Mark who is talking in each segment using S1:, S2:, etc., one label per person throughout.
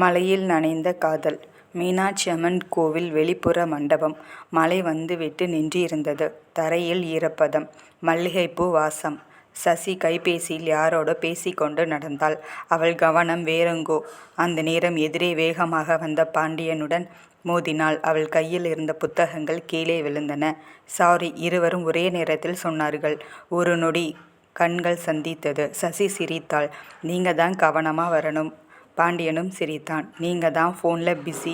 S1: மழையில் நனைந்த காதல். மீனாட்சி அம்மன் கோவில் வெளிப்புற மண்டபம். மழை வந்துவிட்டு நின்றிருந்தது. தரையில் ஈரப்பதம், மல்லிகைப்பூ வாசம். சசி கைபேசியில் யாரோடோ பேசிக்கொண்டு நடந்தாள். அவள் கவனம் வேறெங்கோ. அந்த நேரம் எதிரே வேகமாக வந்த பாண்டியனுடன் மோதினாள். அவள் கையில் இருந்த புத்தகங்கள் கீழே விழுந்தன. சாரி, இருவரும் ஒரே நேரத்தில் சொன்னார்கள். ஒரு நொடி கண்கள் சந்தித்தது. சசி சிரித்தாள். நீங்க தான் கவனமா வரணும். பாண்டியனும் சிரித்தான். நீங்க தான் ஃபோனில் பிஸி.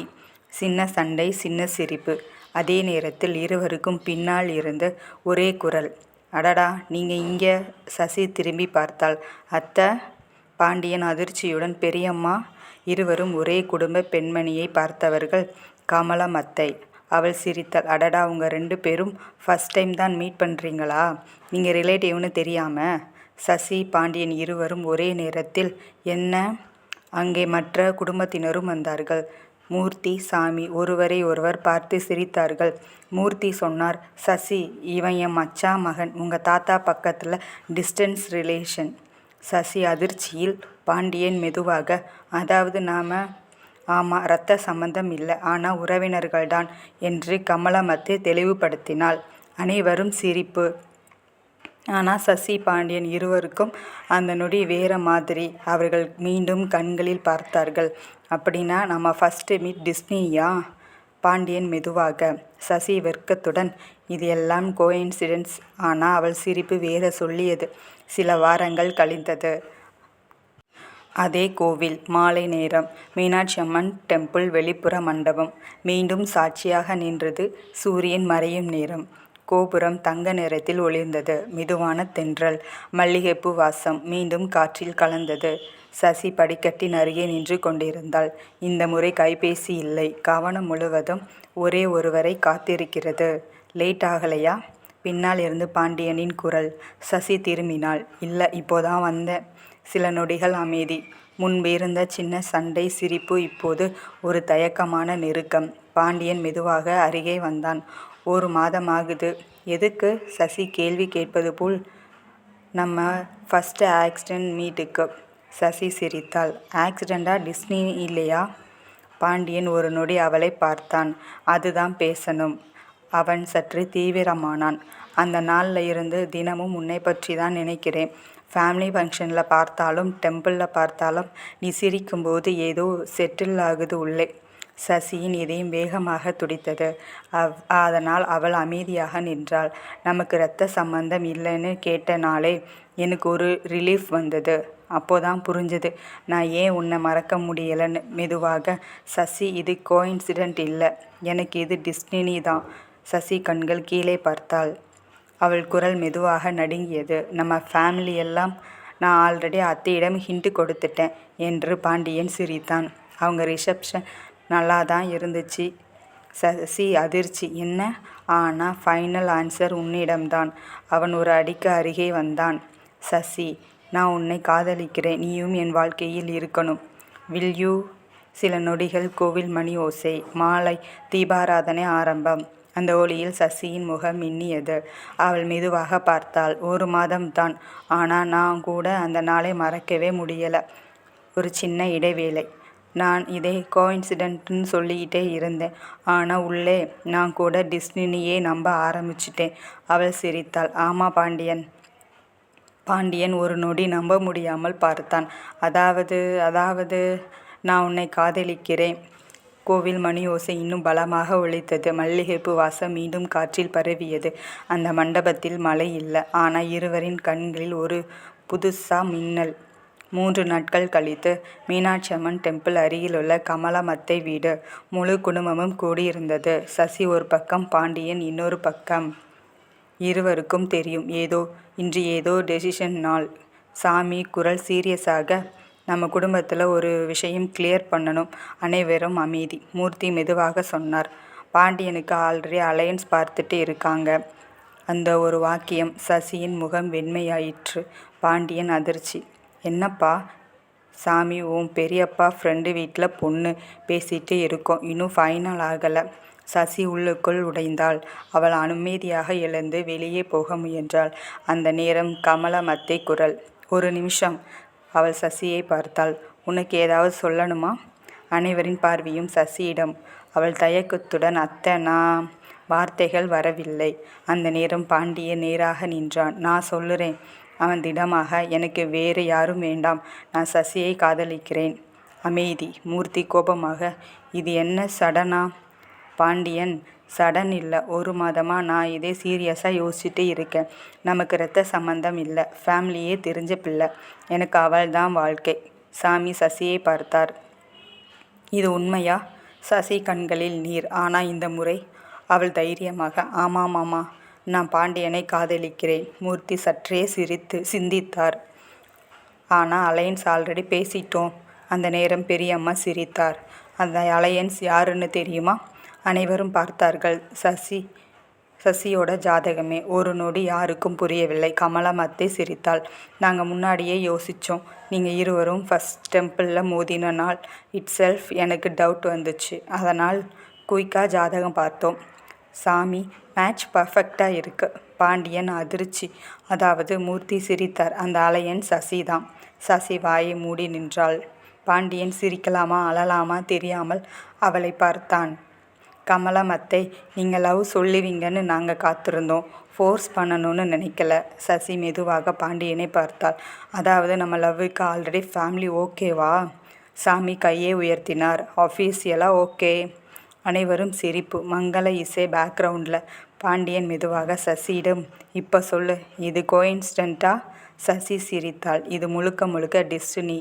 S1: சின்ன சண்டை, சின்ன சிரிப்பு. அதே நேரத்தில் இருவருக்கும் பின்னால் இருந்து ஒரே குரல், அடடா நீங்க இங்க. சசி திரும்பி பார்த்தாள். அத்தை. பாண்டியன் அதிர்ச்சியுடன், பெரியம்மா. இருவரும் ஒரே குடும்ப பெண்மணியை பார்த்தவர்கள். கமலம் அத்தை. அவள் சிரித்தாள். அடடா, உங்க 2 பேரும் ஃபர்ஸ்ட் டைம் தான் மீட் பண்ணுறீங்களா? நீங்கள் ரிலேட்டிவ்னு தெரியாம. சசி, பாண்டியன் இருவரும் ஒரே நேரத்தில், என்ன? அங்கே மற்ற குடும்பத்தினரும் வந்தார்கள். மூர்த்தி, சாமி ஒருவரை ஒருவர் பார்த்து சிரித்தார்கள். மூர்த்தி சொன்னார், சசி, இவன் என் மச்சான் மகன். உங்கள் தாத்தா பக்கத்தில் டிஸ்டன்ஸ் ரிலேஷன். சசி அதிர்ச்சியில். பாண்டியன் மெதுவாக, அதாவது ஆமாம், இரத்த சம்பந்தம் இல்லை, ஆனால் உறவினர்கள்தான் என்று கமலமத்தை தெளிவுபடுத்தினாள். அனைவரும் சிரிப்பு. ஆனால் சசி, பாண்டியன் இருவருக்கும் அந்த நொடி வேற மாதிரி. அவர்கள் மீண்டும் கண்களில் பார்த்தார்கள். அப்படின்னா நம்ம ஃபஸ்ட்டு மீட் டிஸ்னியா? பாண்டியன் மெதுவாக. சசி வெட்கத்துடன், இது எல்லாம் கோஇன்சிடென்ஸ். ஆனால் அவள் சிரிப்பு வேற சொல்லியது. சில வாரங்கள் கழிந்தது. அதே கோவில். மாலை நேரம். மீனாட்சி அம்மன் டெம்பிள் வெளிப்புற மண்டபம். மீண்டும் சாட்சியாக நின்றது. சூரியன் மறையும் நேரம். கோபுரம் தங்க நிறத்தில் ஒளிர்ந்தது. மெதுவான தென்றல், மல்லிகைப்பூ வாசம் மீண்டும் காற்றில் கலந்தது. சசி படிக்கட்டின் அருகே நின்று கொண்டிருந்தாள். இந்த முறை கைபேசி இல்லை. கவனம் முழுவதும் ஒரே ஒருவரை காத்திருக்கிறது. லேட் ஆகலையா? பின்னால் இருந்து பாண்டியனின் குரல். சசி திரும்பினாள். இல்லை, இப்போதான் வந்தேன். சில நொடிகள் அமைதி. முன்பிருந்த சின்ன சண்டை, சிரிப்பு இப்போது ஒரு தயக்கமான நெருக்கம். பாண்டியன் மெதுவாக அருகே வந்தான். 1 மாதம் ஆகுது. எதுக்கு? சசி கேள்வி கேட்பது போல். நம்ம ஃபஸ்ட்டு ஆக்சிடென்ட் மீட்டுக்கு. சசி சிரித்தாள். ஆக்சிடெண்டா? டிஸ்னி இல்லையா? பாண்டியன் ஒரு நொடி அவளை பார்த்தான். அதுதான் பேசணும். அவன் சற்று தீவிரமானான். அந்த நாளில் இருந்து தினமும் உன்னை பற்றி தான் நினைக்கிறேன். ஃபேமிலி ஃபங்க்ஷனில் பார்த்தாலும் டெம்பிளில் பார்த்தாலும் நீ சிரிக்கும்போது ஏதோ செட்டில் ஆகுது உள்ளே. சசியின் இதயம் வேகமாக துடித்தது. அதனால் அவள் அமைதியாக நின்றாள். நமக்கு இரத்த சம்பந்தம் இல்லைன்னு கேட்ட நாளே எனக்கு ஒரு ரிலீஃப் வந்தது. அப்போதான் புரிஞ்சது நான் ஏன் உன்னை மறக்க முடியலைன்னு. மெதுவாக, சசி, இது கோஇன்சிடென்ட் இல்லை, எனக்கு இது டிஸ்டினி தான். சசி கண்கள் கீழே பார்த்தாள். அவள் குரல் மெதுவாக நடுங்கியது. நம்ம ஃபேமிலி எல்லாம் நான் ஆல்ரெடி அத்தையிடம் ஹிண்ட் கொடுத்துட்டேன் என்று பாண்டியன் சிரித்தான். அவங்க ரிசப்ஷன் நல்லா தான் இருந்துச்சு. சசி அதிர்ச்சி. என்ன? ஆனால் ஃபைனல் ஆன்சர் உன்னிடம்தான். அவன் ஒரு அடிக்கு அருகே வந்தான். சசி, நான் உன்னை காதலிக்கிறேன். நீயும் என் வாழ்க்கையில் இருக்கணும். Will you? சில நொடிகள். கோவில் மணி ஓசை. மாலை தீபாராதனை ஆரம்பம். அந்த ஒளியில் சசியின் முகம் மின்னியது. அவள் மெதுவாக பார்த்தாள். 1 மாதம்தான். ஆனால் நான் கூட அந்த நாளை மறக்கவே முடியலை. ஒரு சின்ன இடைவேளை. நான் இதை கோஇன்சிடென்ட்னு சொல்லிக்கிட்டே இருந்தேன். ஆனால் உள்ளே நான் கூட டிஸ்னியே நம்ப ஆரம்பிச்சிட்டேன். அவள் சிரித்தாள். ஆமாம் பாண்டியன். பாண்டியன் ஒரு நொடி நம்ப முடியாமல் பார்த்தான். அதாவது நான் உன்னை காதலிக்கிறேன். கோவில் மணி ஓசை இன்னும் பலமாக ஒலித்தது. மல்லிகைப்பூ வாசம் மீண்டும் காற்றில் பரவியது. அந்த மண்டபத்தில் மழை இல்லை. ஆனால் இருவரின் கண்களில் ஒரு புதுசா மின்னல். 3 நாட்கள் கழித்து மீனாட்சி அம்மன் டெம்பிள் அருகிலுள்ள கமலமத்தை வீடு. முழு குடும்பமும் கூடியிருந்தது. சசி ஒரு பக்கம், பாண்டியன் இன்னொரு பக்கம். இருவருக்கும் தெரியும், இன்று ஏதோ டெசிஷன் நாள். சாமி குரல் சீரியஸாக. நம்ம குடும்பத்தில் ஒரு விஷயம் கிளியர் பண்ணணும். அனைவரும் அமைதி. மூர்த்தி மெதுவாக சொன்னார். பாண்டியனுக்கு ஆல்ரெடி அலையன்ஸ் பார்த்துட்டு இருக்காங்க. அந்த ஒரு வாக்கியம். சசியின் முகம் வெண்மையாயிற்று. பாண்டியன் அதிர்ச்சி. என்னப்பா? சாமி, உன் பெரியப்பா ஃப்ரெண்டு வீட்டில் பொண்ணு பேசிட்டு இருக்கோம். இன்னும் ஃபைனல் ஆகலை. சசி உள்ளுக்குள் உடைந்தாள். அவள் அமைதியாக எழுந்து வெளியே போக முயன்றாள். அந்த நேரம் கமலமத்தை குரல். 1 நிமிஷம். அவள் சசியை பார்த்தாள். உனக்கு ஏதாவது சொல்லணுமா? அனைவரின் பார்வையும் சசியிடம். அவள் தயக்கத்துடன் அத்தை நான். வார்த்தைகள் வரவில்லை. அந்த நேரம் பாண்டியன் நேராக நின்றான். நான் சொல்லுறேன். அவன் திடமாக. எனக்கு வேறு யாரும் வேண்டாம். நான் சசியை காதலிக்கிறேன். அமைதி. மூர்த்தி கோபமாக. இது என்ன சடனா? பாண்டியன். சடன் இல்லை. 1 மாதமா நான் இதே சீரியஸாக யோசிச்சுட்டு இருக்கேன். நமக்கு இரத்த சம்பந்தம் இல்லை. ஃபேமிலியே தெரிஞ்ச பிள்ளை. எனக்கு அவள் தான் வாழ்க்கை. சாமி சசியை பார்த்தார். இது உண்மையா? சசி கண்களில் நீர். ஆனால் இந்த முறை? அவள் தைரியமாக. ஆமாம் மாமா, நான் பாண்டியனை காதலிக்கிறேன். மூர்த்தி சற்றே சிந்தித்தார். ஆனால் அலையன்ஸ் ஆல்ரெடி பேசிட்டோம். அந்த நேரம் பெரியம்மா சிரித்தார். அந்த அலையன்ஸ் யாருன்னு தெரியுமா? அனைவரும் பார்த்தார்கள். சசியோட ஜாதகமே. ஒரு நொடி யாருக்கும் புரியவில்லை. கமலம் அத்தை சிரித்தாள். நாங்கள் முன்னாடியே யோசித்தோம். நீங்கள் இருவரும் ஃபர்ஸ்ட் டெம்பிளில் மோதின நாள் இட்செல்ஃப் எனக்கு டவுட் வந்துச்சு. அதனால் குயிக்காக ஜாதகம் பார்த்தோம். சாமி, மேட்ச் பர்ஃபெக்டாக இருக்கு. பாண்டியன் அதிர்ச்சி. அதாவது? மூர்த்தி சிரித்தார். அந்த அலையன் சசி தான். சசி வாயை மூடி நின்றாள். பாண்டியன் சிரிக்கலாமா அழலாமா தெரியாமல் அவளை பார்த்தான். கமலம் அத்தை, நீங்கள் லவ் சொல்லுவீங்கன்னு நாங்கள் காத்திருந்தோம். ஃபோர்ஸ் பண்ணணும்னு நினைக்கல. சசி மெதுவாக பாண்டியனை பார்த்தாள். அதாவது நம்ம லவ்வுக்கு ஆல்ரெடி ஃபேமிலி ஓகேவா? சாமி கையை உயர்த்தினார். ஆஃபீஷியலாக ஓகே. அனைவரும் சிரிப்பு. மங்கள இசை பேக்ரவுண்டில். பாண்டியன் மெதுவாக சசியிடம், இப்போ சொல்லு, இது கோயின்சிடென்ட்டா? சசி சிரித்தாள். இது முழுக்க முழுக்க டெஸ்டினி.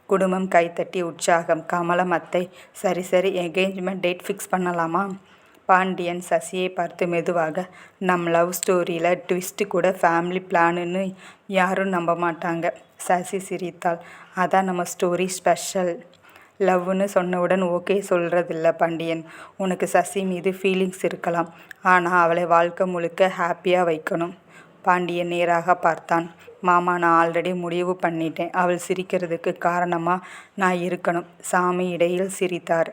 S1: குடும்பம் கைத்தட்டி உற்சாகம். கமலம் அத்தை, சரி சரி, என்கேஜ்மெண்ட் டேட் ஃபிக்ஸ் பண்ணலாமா? பாண்டியன் சசியை பார்த்து மெதுவாக, நம் லவ் ஸ்டோரியில் ட்விஸ்ட்டு கூட ஃபேமிலி பிளான்னு யாரும் நம்ப மாட்டாங்க. சசி சிரித்தாள். அதான் நம்ம ஸ்டோரி ஸ்பெஷல். லவ்னு சொன்னவுடன் ஓகே சொல்கிறதில்ல பாண்டியன். உனக்கு சசி மீது ஃபீலிங்ஸ் இருக்கலாம். ஆனால் அவளை வாழ்க்கை முழுக்க ஹாப்பியாக வைக்கணும். பாண்டியன் நேராக பார்த்தான். மாமா, நான் ஆல்ரெடி முடிவு பண்ணிட்டேன். அவள் சிரிக்கிறதுக்கு காரணமாக நான் இருக்கணும். சாமி இடையில் சிரித்தார்.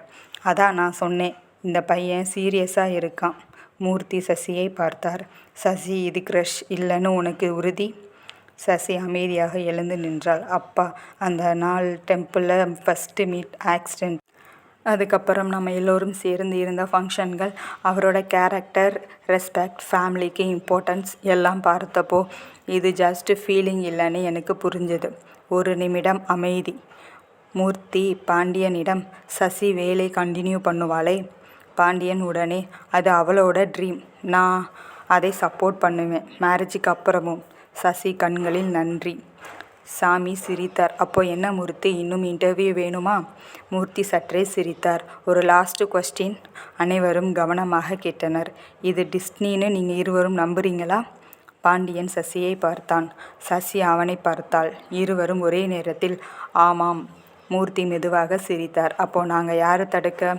S1: அதான் நான் சொன்னேன், இந்த பையன் சீரியஸாக இருக்கான். மூர்த்தி சசியை பார்த்தார். சசி, இது க்ரஷ் இல்லைன்னு உனக்கு உறுதி? சசி அமைதியாக எழுந்து நின்றாள். அப்பா, அந்த நாள் டெம்பிளில் ஃபஸ்ட்டு மீட் ஆக்சிடெண்ட். அதுக்கப்புறம் நம்ம எல்லோரும் சேர்ந்து இருந்த ஃபங்க்ஷன்கள், அவரோட கேரக்டர், ரெஸ்பெக்ட், ஃபேமிலிக்கு இம்பார்ட்டன்ஸ் எல்லாம் பார்த்தப்போ இது ஜஸ்ட் ஃபீலிங் இல்லைன்னு எனக்கு புரிஞ்சது. ஒரு நிமிடம் அமைதி. மூர்த்தி பாண்டியனிடம், சசி வேலை கண்டினியூ பண்ணுவாளே? பாண்டியன் உடனே, அது அவளோட ட்ரீம். நான் அதை சப்போர்ட் பண்ணுவேன், மேரேஜுக்கு அப்புறமும். சசி கண்களில் நன்றி. சாமி சிரித்தார். அப்போ என்ன மூர்த்தி, இன்னும் இன்டர்வியூ வேணுமா? மூர்த்தி சற்றே சிரித்தார். ஒரு லாஸ்ட் கொஸ்டின். அனைவரும் கவனமாக கேட்டனர். இது டிஸ்னின்னு நீங்கள் இருவரும் நம்புறீங்களா? பாண்டியன் சசியை பார்த்தான். சசி அவனை பார்த்தாள். இருவரும் ஒரே நேரத்தில் ஆமாம். மூர்த்தி மெதுவாக சிரித்தார். அப்போ நாங்கள் யாரை தடுக்க?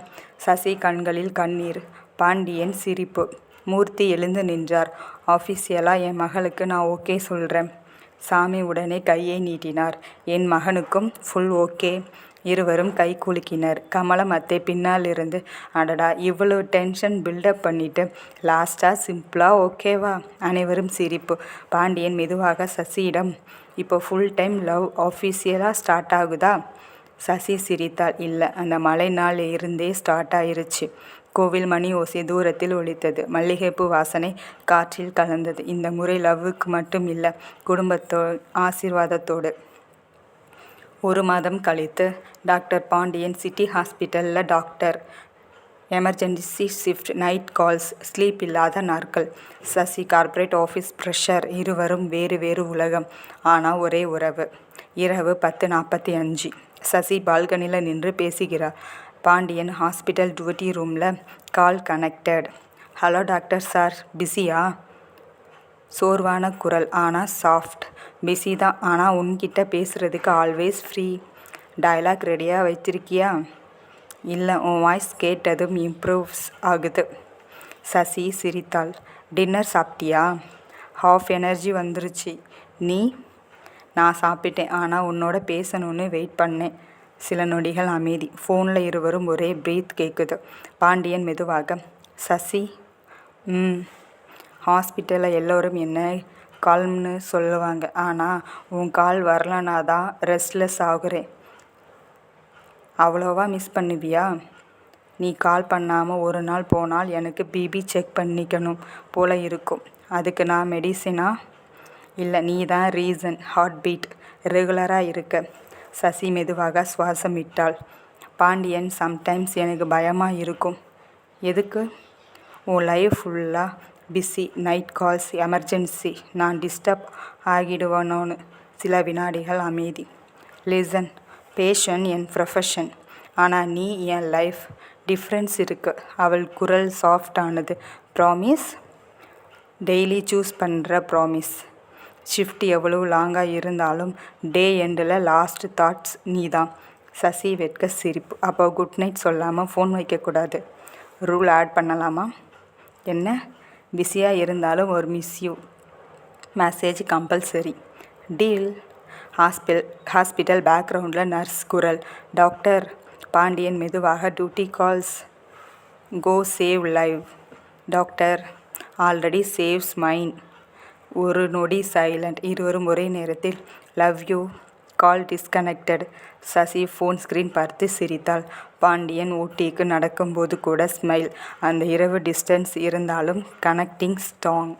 S1: சசி கண்களில் கண்ணீர். பாண்டியன் சிரிப்பு. மூர்த்தி எழுந்து நின்றார். ஆஃபீஷியலாக என் மகளுக்கு நான் ஓகே சொல்கிறேன். சாமி உடனே கையை நீட்டினார். என் மகனுக்கும் ஃபுல் ஓகே. இருவரும் கை குலுக்கினர். கமலம் அத்தை பின்னால் இருந்து, அடடா, இவ்வளோ டென்ஷன் பில்டப் பண்ணிட்டு லாஸ்ட்டாக சிம்பிளாக ஓகேவா? அனைவரும் சிரிப்பு. பாண்டியன் மெதுவாக சசியிடம், இப்போ ஃபுல் டைம் லவ் ஆஃபீஷியலாக ஸ்டார்ட் ஆகுதா? சசி சிரித்தாள். இல்லை, அந்த மழை நாள் இருந்தே ஸ்டார்ட் ஆயிருச்சு. கோவில் மணி ஓசை தூரத்தில் ஒலித்தது. மல்லிகைப்பூ வாசனை காற்றில் கலந்தது. இந்த முறை லவ்வுக்கு மட்டும் இல்லை, ஆசீர்வாதத்தோடு. 1 மாதம் கழித்து டாக்டர் பாண்டியன் சிட்டி ஹாஸ்பிட்டலில். Doctor. Emergency shift, night calls, sleep இல்லாத நாட்கள். Sasi corporate office pressure. இருவரும் வேறு வேறு உலகம், ஆனால் ஒரே உறவு. இரவு 10:45. சசி பால்கனியில் நின்று பேசுகிறார். பாண்டியன் ஹாஸ்பிட்டல் டியூட்டி ரூமில். கால் கனெக்டட். ஹலோ டாக்டர் சார், பிஸியா? சோர்வான குரல், ஆனால் சாஃப்ட். பிஸி தான், ஆனால் உன்கிட்ட பேசுகிறதுக்கு ஆல்வேஸ் ஃப்ரீ. டயலாக் ரெடியாக வச்சிருக்கியா? இல்லை, உன் வாய்ஸ் கேட்டதும் இம்ப்ரூவ்ஸ் ஆகுது. சசி சிரித்தாள். டின்னர் சாப்பிட்டியா? ஹாஃப் எனர்ஜி வந்துருச்சு. நீ? நான் சாப்பிட்டேன், ஆனால் உன்னோட பேசணுன்னு வெயிட் பண்ணேன். சில நொடிகள் அமைதி. ஃபோனில் இருவரும் ஒரே பிரீத் கேட்குது. பாண்டியன் மெதுவாக, சசி. ஹாஸ்பிட்டலில் எல்லோரும் என்ன கால்ம்னு சொல்லுவாங்க, ஆனால் உன் கால் வரலனா தான் ரெஸ்ட்லெஸ் ஆகுறேன். அவ்வளோவா மிஸ் பண்ணுவியா? நீ கால் பண்ணாமல் ஒரு நாள் போனால் எனக்கு பிபி செக் பண்ணிக்கணும் போல இருக்கும். அதுக்கு நான் மெடிசினா? இல்லை, நீ தான் ரீசன். ஹார்ட் பீட் ரெகுலராக இருக்க. சசி மெதுவாக சுவாசமிட்டாள். பாண்டியன், சம்டைம்ஸ் எனக்கு பயமாக இருக்கும். எதுக்கு? உன் லைஃப் ஃபுல்லாக பிஸி, நைட் கால்ஸ், எமர்ஜென்சி, நான் டிஸ்டர்ப் ஆகிடுவனோன்னு. சில வினாடிகள் அமைதி. லிசன், பேஷன் என் ப்ரொஃபஷன். ஆனால் நீ என் லைஃப். டிஃப்ரென்ஸ் இருக்கு. அவள் குரல் சாஃப்டானது. ப்ராமிஸ்? டெய்லி சூஸ் பண்ணுற ப்ராமிஸ். ஷிஃப்ட் எவ்வளோ லாங்காக இருந்தாலும் டே எண்டில் லாஸ்ட் தாட்ஸ் நீ தான். சசி வெட்க சிரிப்பு. அப்போ குட் நைட் சொல்லாமல் ஃபோன் வைக்கக்கூடாது. ரூல் ஆட் பண்ணலாமா? என்ன? பிஸியாக இருந்தாலும் ஒரு miss you message compulsory. Deal. Hospital பேக்ரவுண்டில் நர்ஸ் குரல். டாக்டர். பாண்டியன் மெதுவாக, duty calls go save live. Doctor already saves mine. ஒரு நொடி சைலண்ட். இருவரும் ஒரே நேரத்தில் love you. Call disconnected. Sasi phone screen பார்த்து சிரித்தாள். பாண்டியன் ஊட்டிக்கு நடக்கும்போது கூட ஸ்மைல். அந்த இரவு டிஸ்டன்ஸ் இருந்தாலும் கனெக்டிங் ஸ்ட்ராங்.